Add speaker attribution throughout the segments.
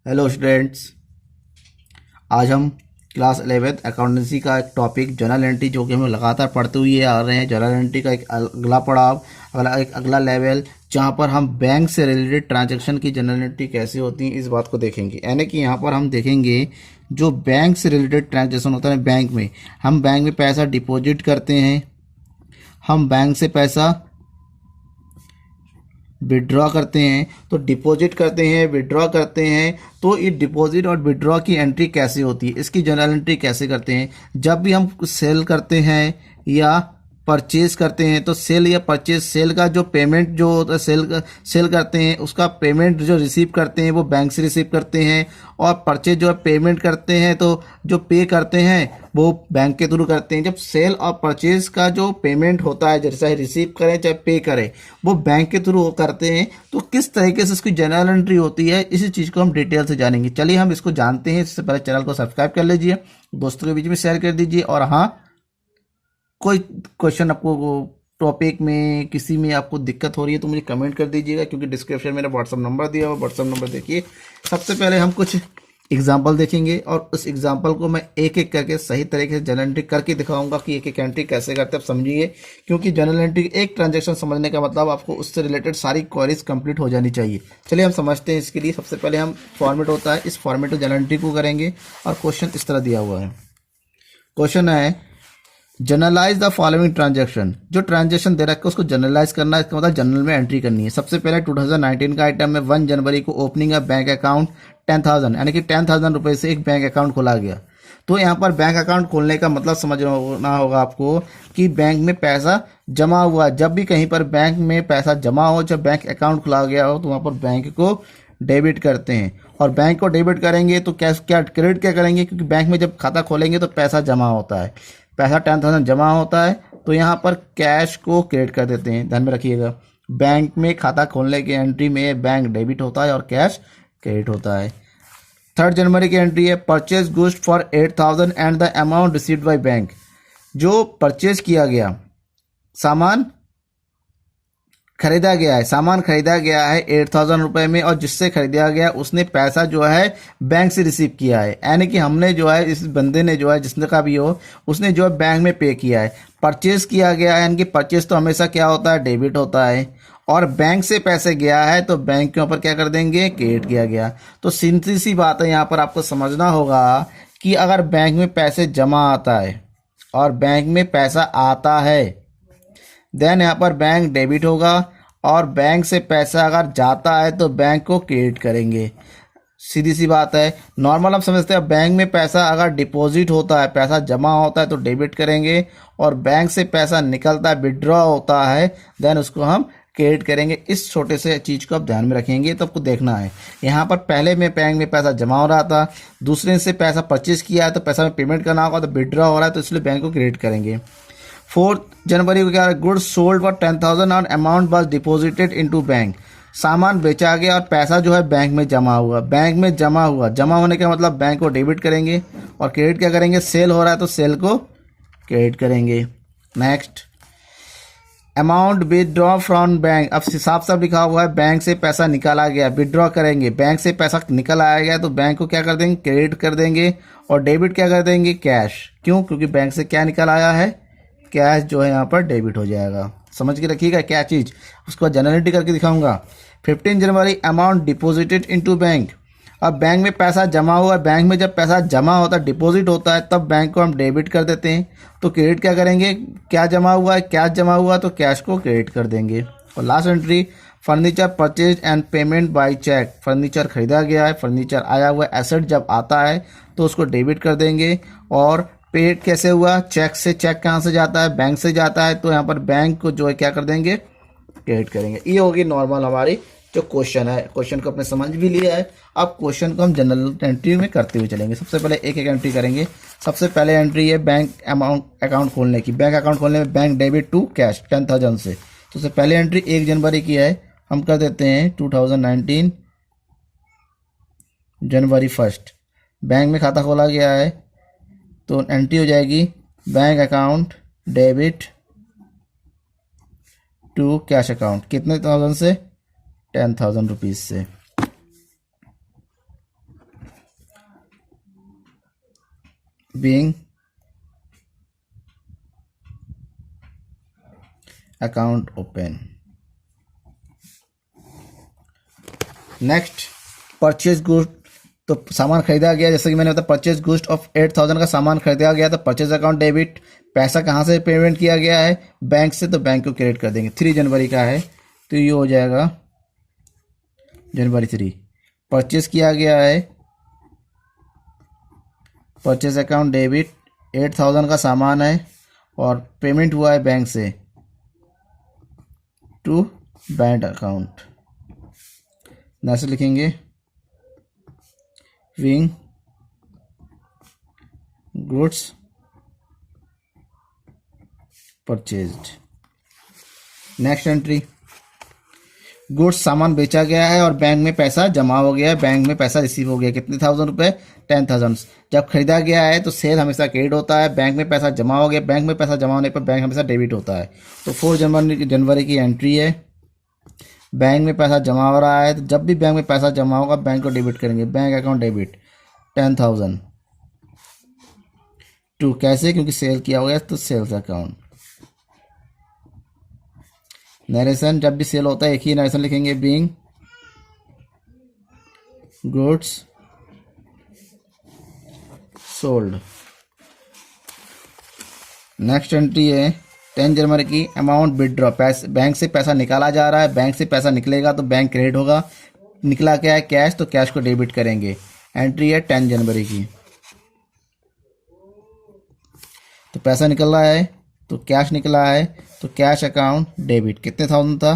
Speaker 1: Hello students. आज हम class 11th accountancy का एक टॉपिक जर्नल एंट्री, जो कि हम लगातार पढ़ते हुए आ रहे हैं। जर्नल एंट्री का एक अगला पड़ाव, अगला लेवल, जहां पर हम बैंक से रिलेटेड ट्रांजैक्शन की जर्नल एंट्री कैसे होती है इस बात को देखेंगे। यानी कि यहाँ पर हम देखेंगे जो बैंक से रिलेटेड ट्रांजैक्शन होता है। बैंक में हम बैंक में पैसा डिपॉजिट करते हैं, हम बैंक से पैसा विड्रॉ करते हैं। तो डिपॉजिट करते हैं, विड्रॉ करते हैं, तो ये डिपॉजिट और विड्रॉ की एंट्री कैसे होती है, इसकी जर्नल एंट्री कैसे करते हैं। जब भी हम सेल करते हैं या परचेज करते हैं, तो सेल या परचेज, सेल का जो पेमेंट जो होता है, सेल करते हैं उसका पेमेंट जो रिसीव करते हैं वो बैंक से रिसीव करते हैं। और परचेज जो है पेमेंट करते हैं, तो जो पे करते हैं वो बैंक के थ्रू करते हैं। जब सेल और परचेज का जो पेमेंट होता है, जैसे रिसीव करें चाहे पे करें, वो बैंक के थ्रू करते हैं। तो किस तरीके से इसकी जर्नल एंट्री होती है, इसी चीज़ को हम डिटेल से जानेंगे। चलिए हम इसको जानते हैं। इससे पहले चैनल को सब्सक्राइब कर लीजिए, दोस्तों के बीच में शेयर कर दीजिए। और हाँ, कोई क्वेश्चन आपको टॉपिक में किसी में आपको दिक्कत हो रही है तो मुझे कमेंट कर दीजिएगा, क्योंकि डिस्क्रिप्शन में मेरा व्हाट्सअप नंबर दिया हुआ, व्हाट्सअप नंबर देखिए। सबसे पहले हम कुछ एग्जाम्पल देखेंगे और उस एग्जाम्पल को मैं एक एक करके सही तरीके से जर्नल एंट्री करके दिखाऊंगा कि एक एक एंट्री कैसे करते हैं, आप समझिए। क्योंकि जर्नल एंट्री एक ट्रांजैक्शन समझने का मतलब आपको उससे रिलेटेड सारी क्वेरीज कंप्लीट हो जानी चाहिए। चलिए हम समझते हैं। इसके लिए सबसे पहले हम फॉर्मेट होता है, इस फॉर्मेट में जर्नल एंट्री को करेंगे। और क्वेश्चन इस तरह दिया हुआ है। क्वेश्चन है जनरलाइज द फॉलोइंग ट्रांजैक्शन। जो ट्रांजैक्शन दे रखा है उसको जनरलाइज करना है, इसका मतलब जनरल में एंट्री करनी है। सबसे पहले 2019 का आइटम है, 1 जनवरी को ओपनिंग अ बैंक अकाउंट 10,000, यानी कि 10,000 रुपए से एक बैंक अकाउंट खोला गया। तो यहाँ पर बैंक अकाउंट खोलने का मतलब समझना होगा आपको कि बैंक में पैसा जमा हुआ। जब भी कहीं पर बैंक में पैसा जमा हो, जब बैंक अकाउंट खुला गया हो, तो वहाँ पर बैंक को डेबिट करते हैं। और बैंक को डेबिट करेंगे तो क्या क्रेडिट क्या करेंगे, क्योंकि बैंक में जब खाता खोलेंगे तो पैसा जमा होता है, पैसा 10,000 जमा होता है, तो यहाँ पर कैश को क्रेडिट कर देते हैं। ध्यान में रखिएगा, बैंक में खाता खोलने की एंट्री में बैंक डेबिट होता है और कैश क्रेडिट होता है। 3 जनवरी की एंट्री है, purchase goods for 8,000 and the amount received by bank. जो परचेज किया गया, सामान खरीदा गया है, सामान खरीदा गया है 8,000 रुपए में, और जिससे खरीदा गया उसने पैसा जो है बैंक से रिसीव किया है। यानी कि हमने जो है, इस बंदे ने जो है, जिसने का भी हो, उसने जो है बैंक में पे किया है। परचेज किया गया है, यानी कि परचेज तो हमेशा क्या होता है, डेबिट होता है। और बैंक से पैसे गया है तो बैंक के ऊपर क्या कर देंगे, क्रेडिट किया गया। तो सीधी सी बात है, यहाँ पर आपको समझना होगा कि अगर बैंक में पैसे जमा आता है और बैंक में पैसा आता है, देन यहाँ पर बैंक डेबिट होगा। और बैंक से पैसा अगर जाता है तो बैंक को क्रेडिट करेंगे। सीधी सी बात है, नॉर्मल हम समझते हैं। बैंक में पैसा अगर डिपॉजिट होता है, पैसा जमा होता है, तो डेबिट करेंगे। और बैंक से पैसा निकलता है, विड्रॉ होता है, देन उसको हम क्रेडिट करेंगे। इस छोटे से चीज को आप ध्यान में रखेंगे, तो आपको देखना है। यहाँ पर पहले में बैंक में पैसा जमा हो रहा था, दूसरे से पैसा परचेज किया है तो पैसा में पेमेंट करना होगा, तो विड्रॉ हो रहा है, तो इसलिए बैंक को क्रेडिट करेंगे। 4 जनवरी को क्या है, गुड्स सोल्ड फॉर 10,000 और amount was deposited into bank. सामान बेचा गया और पैसा जो है बैंक में जमा हुआ। बैंक में जमा हुआ, जमा होने का मतलब बैंक को डेबिट करेंगे। और क्रेडिट क्या करेंगे, सेल हो रहा है तो सेल को क्रेडिट करेंगे। Next, amount withdraw from bank. अब साफ साफ लिखा हुआ है बैंक से पैसा निकाला गया, विदड्रॉ करेंगे। बैंक से पैसा निकल आया गया तो बैंक को क्या कर देंगे, क्रेडिट कर देंगे। और डेबिट क्या कर देंगे, कैश। क्यों, क्योंकि बैंक से क्या निकल आया है, कैश जो है यहाँ पर डेबिट हो जाएगा। समझ के रखिएगा क्या चीज़, उसको जनरलिटी करके दिखाऊंगा। 15 जनवरी अमाउंट डिपॉजिटेड इनटू बैंक। अब बैंक में पैसा जमा हुआ, बैंक में जब पैसा जमा होता है, डिपॉजिट होता है, तब बैंक को हम डेबिट कर देते हैं। तो क्रेडिट क्या करेंगे, क्या जमा हुआ है, कैश जमा हुआ, तो कैश को क्रेडिट कर देंगे। और last entry, furniture purchase and payment by cheque. Furniture खरीदा गया है, फर्नीचर आया हुआ है, एसेट जब आता है तो उसको डेबिट कर देंगे। और पेड कैसे हुआ, चेक से। चेक कहाँ से जाता है, बैंक से जाता है, तो यहाँ पर बैंक को जो है क्या कर देंगे, क्रेडिट करेंगे। ये होगी नॉर्मल हमारी जो क्वेश्चन है। क्वेश्चन को अपने समझ भी लिया है, अब क्वेश्चन को हम जनरल एंट्री में करते हुए चलेंगे। सबसे पहले एक एक एंट्री करेंगे। सबसे पहले एंट्री है बैंक अकाउंट खोलने की। बैंक अकाउंट खोलने में बैंक डेबिट टू कैश 10,000 से। तो सबसे पहले एंट्री 1 जनवरी की है, हम कर देते हैं 2019 जनवरी 1। बैंक में खाता खोला गया है तो एंट्री हो जाएगी bank account debit to cash account. कितने 1000 से, 10,000 रुपीज़ से। Being account open. Next, purchase good, तो सामान खरीदा गया, जैसे कि मैंने बताया परचेज गुड्स ऑफ 8,000 का सामान खरीदा गया, तो परचेज अकाउंट डेबिट। पैसा कहाँ से पेमेंट किया गया है? बैंक से, तो बैंक को क्रेडिट कर देंगे। 3 जनवरी का है तो ये हो जाएगा जनवरी 3। परचेज किया गया है, परचेज अकाउंट डेबिट, 8,000 का सामान है और पेमेंट हुआ है बैंक से टू बैंक अकाउंट। नेक्स्ट लिखेंगे wing goods purchased. Next entry, goods सामान बेचा गया है और बैंक में पैसा जमा हो गया है, बैंक में पैसा रिसीव हो गया। कितने 1,000 रुपये? 10,000। जब खरीदा गया है तो सेल हमेशा क्रेडिट होता है, बैंक में पैसा जमा हो गया, बैंक में पैसा जमा होने पर बैंक हमेशा डेबिट होता है। तो 4 जनवरी की एंट्री है, बैंक में पैसा जमा हो रहा है, तो जब भी बैंक में पैसा जमा होगा बैंक को डेबिट करेंगे। बैंक अकाउंट डेबिट 10,000 टू, कैसे? क्योंकि सेल किया हो गया तो सेल्स अकाउंट। नरेशन, जब भी सेल होता है एक ही नरेशन लिखेंगे, being goods sold. Next entry है 10 जनवरी की, अमाउंट विड्रॉ, पैसे बैंक से पैसा निकाला जा रहा है, बैंक से पैसा निकलेगा तो बैंक क्रेडिट होगा, निकला क्या है? कैश, तो कैश को डेबिट करेंगे। एंट्री है 10 जनवरी की, तो पैसा निकल रहा है तो कैश निकला है, तो कैश अकाउंट डेबिट। कितने 1,000 था?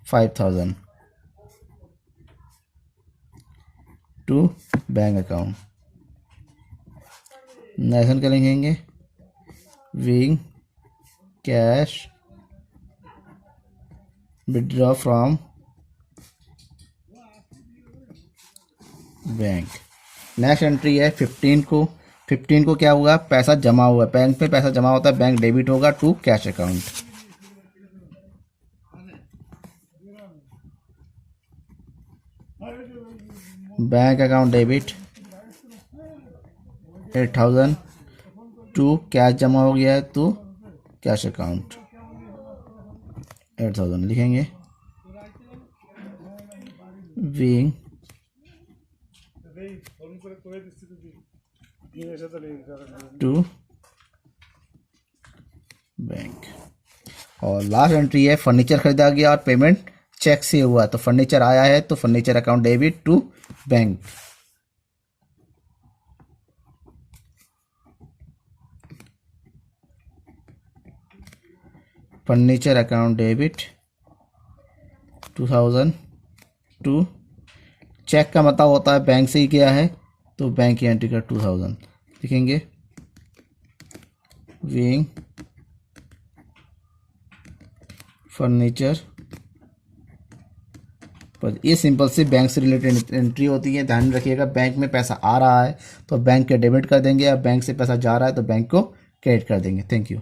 Speaker 1: 5,000 टू बैंक अकाउंट। नेक्स्ट क्या लिखेंगे? Wing cash withdraw from bank. Next entry है 15 को, 15 को क्या हुआ? पैसा जमा हुआ, बैंक में पैसा जमा होता है, बैंक डेबिट होगा to cash account. Bank account debit 8,000 to cash जमा हो गया है तो कैश अकाउंट 8,000 लिखेंगे। विंग टू बैंक। और लास्ट एंट्री है फर्नीचर खरीदा गया और पेमेंट चेक से हुआ, तो फर्नीचर आया है तो furniture account debit to bank. Furniture account debit 2,000 to, cheque का मतलब होता है बैंक से ही किया है तो बैंक की एंट्री का 2,000 लिखेंगे। विंग फर्नीचर पर, ये सिंपल सी बैंक से रिलेटेड एंट्री होती है। ध्यान रखिएगा, बैंक में पैसा आ रहा है तो बैंक के डेबिट कर देंगे, या बैंक से पैसा जा रहा है तो बैंक को क्रेडिट कर देंगे। Thank you.